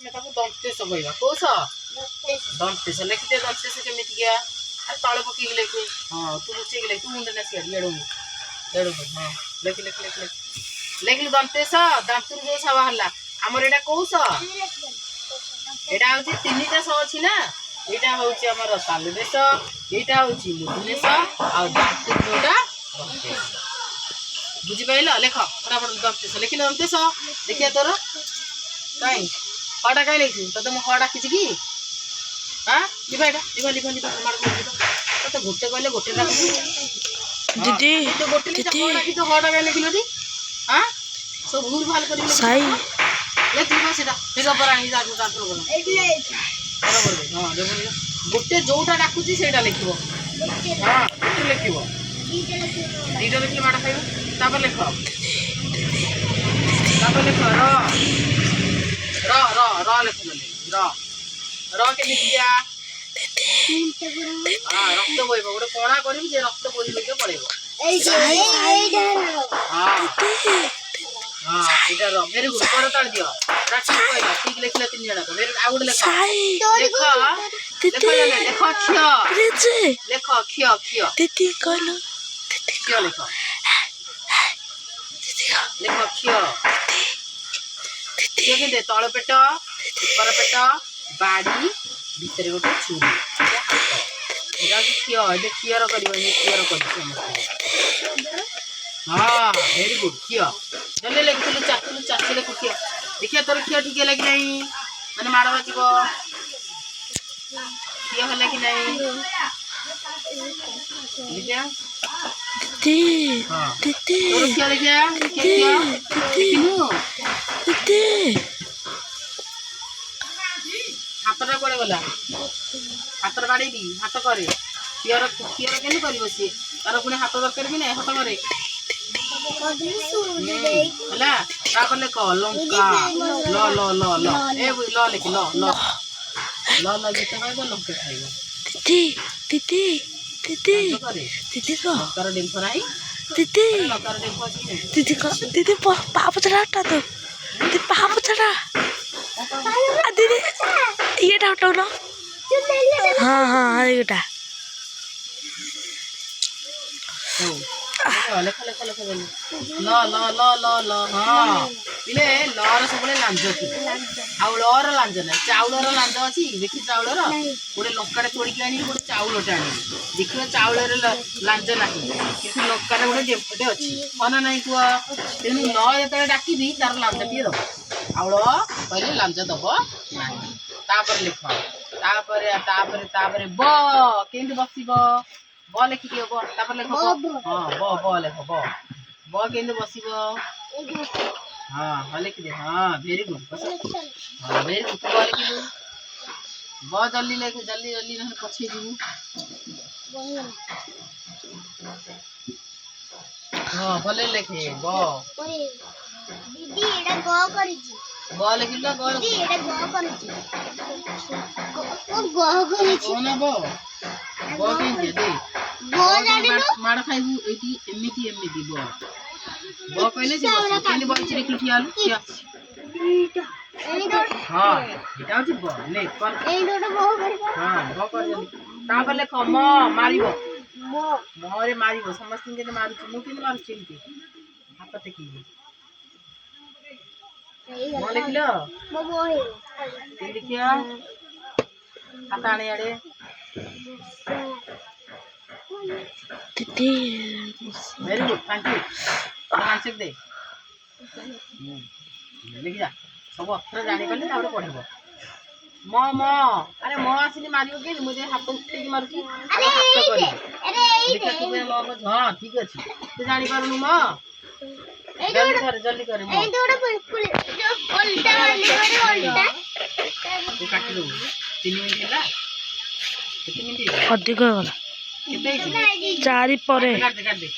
मैं ताको दंतेश कहवा कौश दंतेश लिखिदे दंतेश केमिति गया अरे तले पकई लिख हाँ तू लुचे लिख तू मुंडे ना सियाड़ येड़ो हाँ लिख लिख लिख लिख लिखलु दंतेश दांतुर जो सा बाहरला हमर एटा कौश एटा होची तीनटा स अछि ना एटा होची हमर तालुदेश एटा होची मुदुदेश आ दांतुर जोटा दंतेश बुझी पाइलो लेख फटाफट दंतेश लिखिल दंतेश देखिया तोर काई हटा काई लिखु तते म हटा किछि की हां लिखा एटा लिखा लिखा मार को तते गोटे कहले गोटे ना दीदी तो गोटे लिखा हटा कि तो हटा काई लिखिलो दी हां सब भूल भाल करी सही लेख लिखा सेटा लिखा पर आनी जा दांतुर को बराबर हां देखो गोटे जोटा डाकुची सेटा लिखिबो हां गोटे लिखिबो दीटा लिखले माडा खाइबो तापर लिख र लिख र के लिख दिया हां रक्त बोइबो गोटे कोणा करिबि जे रक्त बोइ के पड़ेबो हां हां इटा र वेरी गुड कर ताड़ दियो राखी कहला ठीक लिखले तीन जणा को वेरी आउड लिख लिख खियो दीदी कहलो खियो लिख खियो खियो के दे तळ पेट ऊपर पेट बाड़ी भीतर गोटे छुरी एटा खियो ए खियर करिवो ए खियर कर हां वेरी गुड खियो जल्दी लिखलु चाचू लिख खियो देखिया तोर खियो ठीक लागी नहीं माने माड़ बाजिबो खियो होला कि नहीं देखिया दीदी तोर खियो देखिया खियो देखिनु दीदी हातटा कोड़े गला हातर बाड़ी दी हाथ करे खियर केन करिवो सी तार पुणी हाथ दरकार भी नहीं हाथ करे होला तापर ले को लंका ल ल ल ल ए ल लिख ल ल ल ल जिते खाइबो लंका खाइबो दीदी दीदी को लंकार डिंफ नाही दीदी लंकार डिंफ दीदी को दीदी पाप चढ़ाटा तो दीदी पाप चढ़ा दीदी ये डाउट ना हाँ ये लेख ल हाँ इले लर सब लांज थी आउ लर लांज ना चाउलर लांज अच्छी देखी चाउलर गोटे लंका तोड़िक आनी गोटे चाउलटे आनी देखिए चाउलर लांज ना कि लंकार गोटे डेपटे अच्छी मन ना कह तेणु ल जो डाकबी तार लांज टे दब आउल कहले लांज दब ना लिख ब केमती बसब ब लिखि दियो ब तापर लिख हां ब लिख ब केमती बसब हां लिखि दे हां वेरी गुड हां वेरी गुड ब लिखि दे ब जल्दी लिख जल्दी न पछे दिबु हां भले लिखे ब दीदी एटा ग करी छी ब लिखिला ग दीदी एटा ग करी छी ओ ग करी छी कोना ब के दे गो जाने माड़ खाइबू एटी एमिति ब कहले से बस केनी बच्ची लिखि ठियालु क्या हां एटा होची ब ले कर ए दोटा ब करी हां ब कर जल्दी तापर लिख म मारिबो मोरे मारिबो समस्त के मारु मु के मारु चिंती हाथ टेकी म लिखलो म बोहे लिखिया हाथ आने आड़े दीदी very good thank you answer दे लिख जा सब अक्षर जानि पले तापर पढिबो म अरे म आसिनी मारियो के मुझे हाथ उठे की मारुची अरे हाथ करी अरे देख तू में म हां ठीक अछि तू जानि पारुनु म जल्दी कर म ए दोटा बिल्कुल जो उल्टा वाले उल्टा तू काटी दो 3 मिनिट ହେଲା कितने मिनिट अधिक हो गला केते 4 ପରେ काट दे